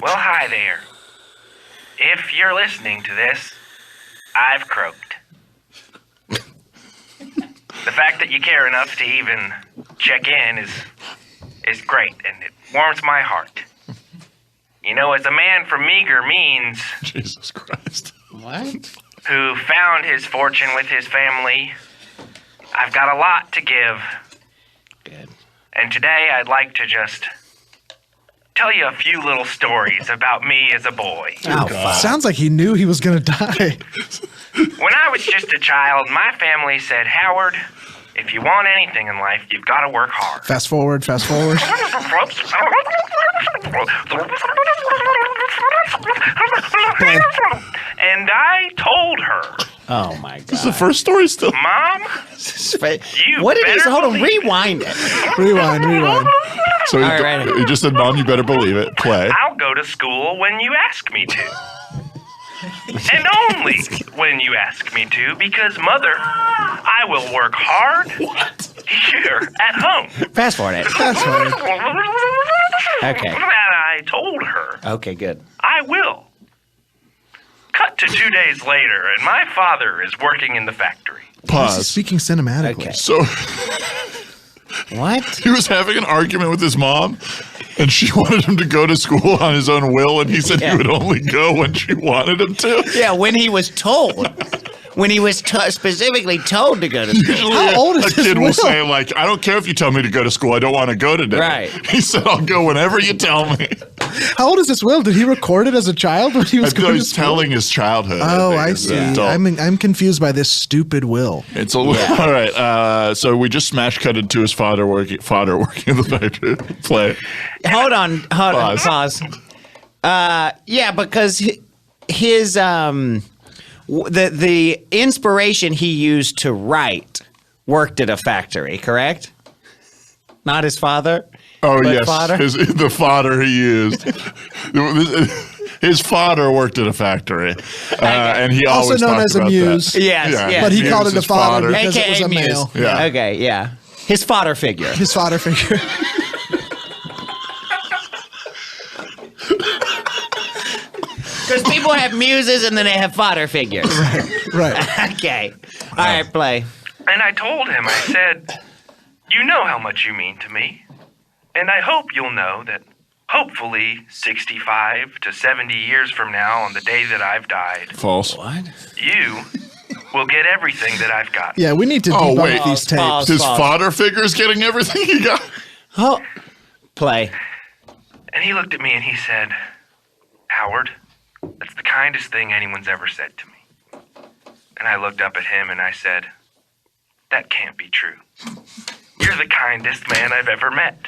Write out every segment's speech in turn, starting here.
Well, hi there. If you're listening to this, I've croaked. The fact that you care enough to even check in is great, and it warms my heart. You know, as a man from meager means... Jesus Christ. What? ...who found his fortune with his family, I've got a lot to give. Good. And today I'd like to just tell you a few little stories about me as a boy. Oh, Sounds like he knew he was going to die. When I was just a child, my family said, Howard, if you want anything in life, you've got to work hard. Fast forward. And I told her, oh my God. This is the first story still. Mom, What did he say? Hold on, believe- rewind it. Rewind. So he, All right. he just said, Mom, you better believe it. Play. I'll go to school when you ask me to. And only when you ask me to, because, Mother, I will work hard here at home. Fast forward it. Okay. And I told her, Okay, good. I will. Cut to 2 days later, and my father is working in the factory. This is Pause. speaking cinematically. Okay. So What? he was having an argument with his mom, and she wanted him to go to school on his own will, and he said Yeah. he would only go when she wanted him to. Yeah, when he was told. When he was specifically told to go to school. Usually How old is a this kid will Will? say, like, I don't care if you tell me to go to school. I don't want to go today. Right. He said, I'll go whenever you tell me. How old is this Will? Did he record it as a child when he I was feel going to he's school? telling his childhood. Oh, think, I as an see. adult. I'm confused by this stupid Will. It's a little all right. So we just smash cutted to his father working in the factory. Play. Hold on. Pause. Yeah, because his the inspiration he used to write worked at a factory, correct? Not his father. Oh But yes, fodder? the fodder he used. His father worked at a factory, and he Also always known talked as a about muse. that. Yes. But he Muse called it a is father fodder. because it was a Muse. male. Yeah. Okay, yeah. His fodder figure. His father figure. Because people have muses and then they have fodder figures. Right. Okay. All right, play. And I told him, I said, you know how much you mean to me. And I hope you'll know that hopefully 65 to 70 years from now, on the day that I've died, False. What? you will get everything that I've got. Yeah, we need to Oh, debunk wait. these tapes. Pause. His fodder figure is getting everything he got. Oh. Play. And he looked at me and he said, Howard, that's the kindest thing anyone's ever said to me. And I looked up at him and I said, that can't be true. You're the kindest man I've ever met.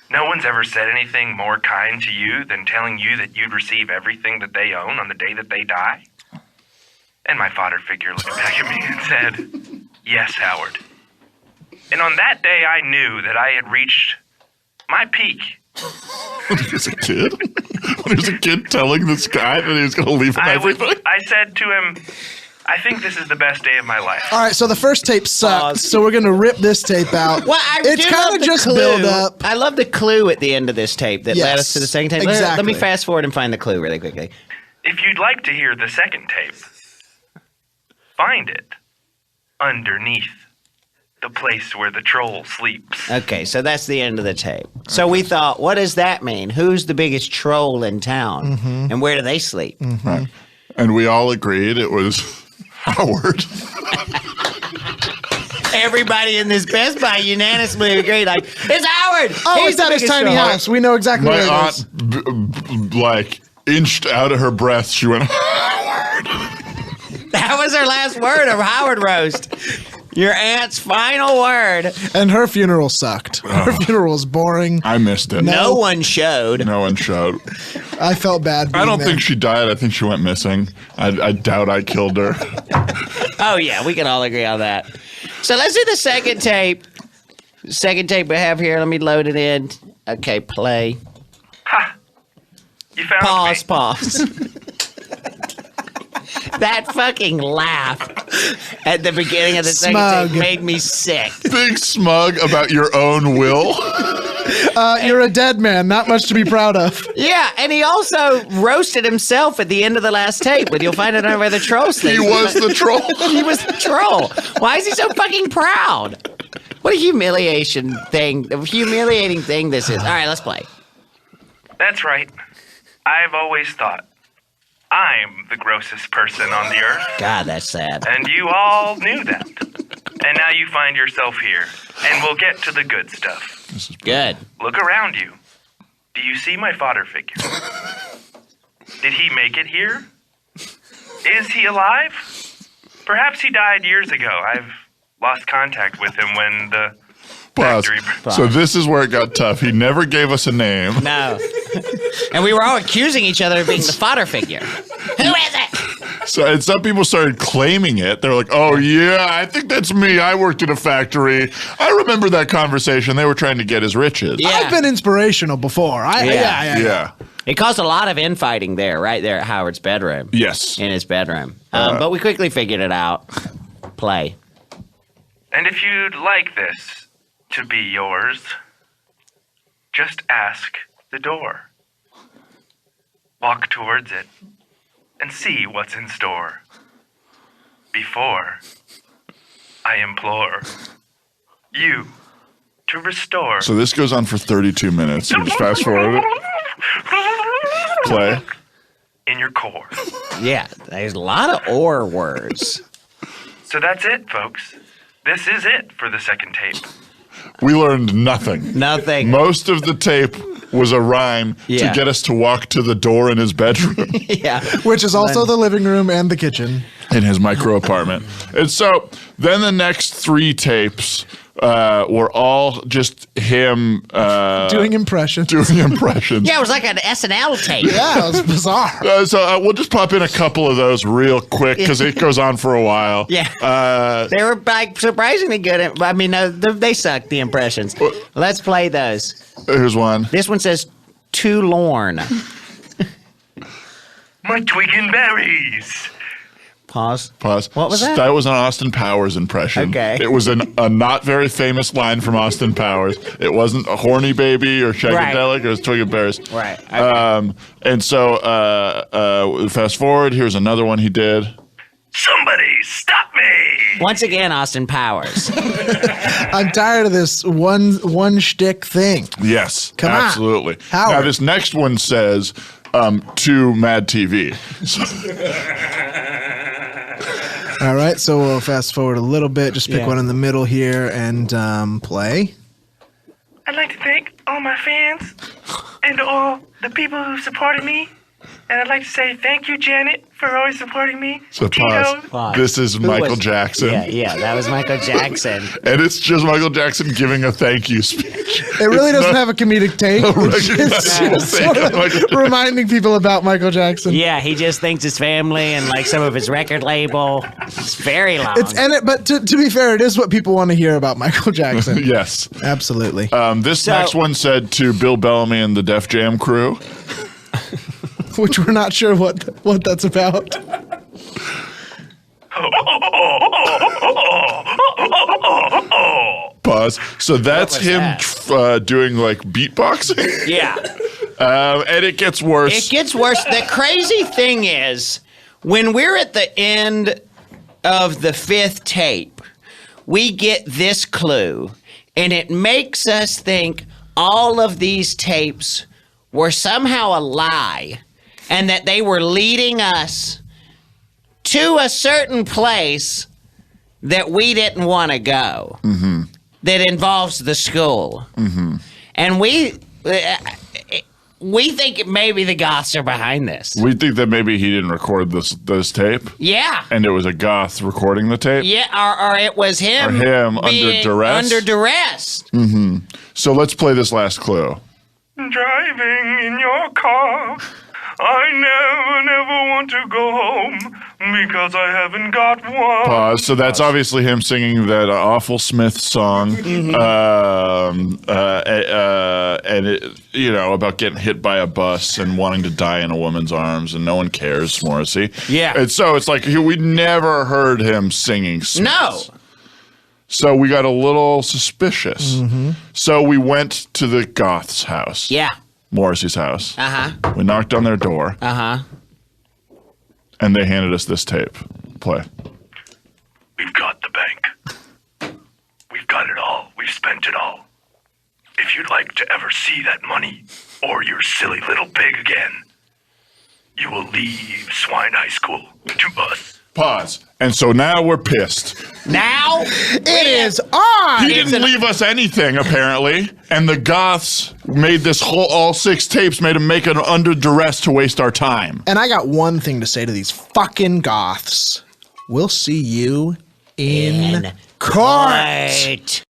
No one's ever said anything more kind to you than telling you that you'd receive everything that they own on the day that they die. And my father figure looked back at me and said, yes, Howard. And on that day, I knew that I had reached my peak. When he was a kid? When he was a kid telling this guy that he was going to leave him everything? I said to him, I think this is the best day of my life. All right, so the first tape sucked, Pause. so we're going to rip this tape out. Well, it's kind of just build up. I love the clue at the end of this tape that led us Yes, to the second tape. Let exactly. me fast forward and find the clue really quickly. If you'd like to hear the second tape, find it underneath the place where the troll sleeps. Okay, so that's the end of the tape. So we thought, what does that mean? Who's the biggest troll in town? And where do they sleep? Right. And we all agreed it was Howard. Everybody in this Best Buy unanimously agreed, like, it's Howard! Oh, He's it's the at his biggest tiny troll. house. We know exactly My where it aunt, is. like, inched out of her breath. She went, That was her last word of Howard Roast. Your aunt's final word. And her funeral sucked. Her funeral was boring. I missed it. No one showed. No one showed. I felt bad. I don't being think she died. I think she went missing. I doubt I killed her. Oh, yeah, we can all agree on that. So let's do the second tape. Second tape we have here. Let me load it in. Okay, play. Ha! You found Pause, me. pause. That fucking laugh at the beginning of the second Smug. tape made me sick. Being smug about your own will. You're a dead man. Not much to be proud of. Yeah, and he also roasted himself at the end of the last tape, but you'll find it over the trolls thing. He was the troll. He was the troll. Why is he so fucking proud? What a humiliating thing this is. All right, let's play. That's right. I've always thought I'm the grossest person on the earth, God, that's sad. and you all knew that. And now you find yourself here, and we'll get to the good stuff. Good. Look around you. Do you see my father figure? Did he make it here? Is he alive? Perhaps he died years ago. I've lost contact with him when the Pause. factory... So this is where it got tough. He never gave us a name. No. And we were all accusing each other of being the fodder figure. Who is it? So and some people started claiming it. They're like, "Oh yeah, I think that's me. I worked in a factory. I remember that conversation. They were trying to get his riches." Yeah. I've been inspirational before. Yeah. It caused a lot of infighting there, right there at Howard's bedroom. Yes. In his bedroom. But we quickly figured it out. Play. And if you'd like this to be yours, just ask the door. Walk towards it and see what's in store. Before I implore you to restore. So this goes on for 32 minutes. So just fast forward it. Play. In your core. Yeah, there's a lot of or words. So that's it, folks. This is it for the second tape. We learned nothing. Nothing. Most of the tape was a rhyme Yeah. to get us to walk to the door in his bedroom. Yeah. Which is also the living room and the kitchen. In his micro apartment. And so then the next 3 tapes were all just him Doing impressions. doing impressions. Yeah, it was like an SNL tape. Yeah, it was bizarre. So we'll just pop in a couple of those real quick because it goes on for a while. Yeah. They were like surprisingly good at, I mean, they sucked, the impressions. Let's play those. Here's one. This one says, too lorn. My twig and berries. Pause. What was that? That was an Austin Powers impression. Okay. It was a not very famous line from Austin Powers. It wasn't a horny baby or shagadelic. It was Twig and Berries. Right. Okay. And so fast forward. Here's another one he did. Somebody stop me! Once again, Austin Powers. I'm tired of this one shtick thing. Yes. Come on. absolutely. Howard. Now this next one says to Mad TV. All right, so we'll fast forward a little bit. Just pick Yeah. one in the middle here and play. I'd like to thank all my fans and all the people who supported me. And I'd like to say thank you, Janet, for always supporting me. So Tito. Pause. This is Who Michael was- Jackson. Yeah, that was Michael Jackson. And it's just Michael Jackson giving a thank you speech. It really It's doesn't not have a comedic take. a It's recognizable just thing sort of of Michael Jackson. reminding people about Michael Jackson. Yeah, he just thanks his family and like some of his record label. It's very long. But to be fair, it is what people want to hear about Michael Jackson. Yes. Absolutely. This So- next one said to Bill Bellamy and the Def Jam crew. Which we're not sure what that's about. Pause. So that's was him that? doing like beatboxing. yeah. And it gets worse. It gets worse. The crazy thing is, when we're at the end of the 5th tape, we get this clue, and it makes us think all of these tapes were somehow a lie, and that they were leading us to a certain place that we didn't want to go, that involves the school. And we think maybe the goths are behind this. We think that maybe he didn't record this tape, Yeah. and it was a goth recording the tape. Yeah, or it was him. Or him under being duress? Under duress. So let's play this last clue. Driving in your car. I never want to go home because I haven't got one. Pause. So that's obviously him singing that awful Smith song, and it, about getting hit by a bus and wanting to die in a woman's arms, and no one cares, Morrissey. Yeah. And so it's like we never heard him singing Smith. No. So we got a little suspicious. So we went to the Goth's house. Yeah. Morrissey's house. Uh-huh. We knocked on their door. Uh-huh. And they handed us this tape. Play. We've got the bank. We've got it all. We've spent it all. If you'd like to ever see that money or your silly little pig again, you will leave Swine High School to us. Pause. And so now we're pissed. Now It is on. He didn't leave us anything, apparently. And the Goths made this whole, all 6 tapes, made him make it under duress to waste our time. And I got one thing to say to these fucking Goths. We'll see you in court. Right.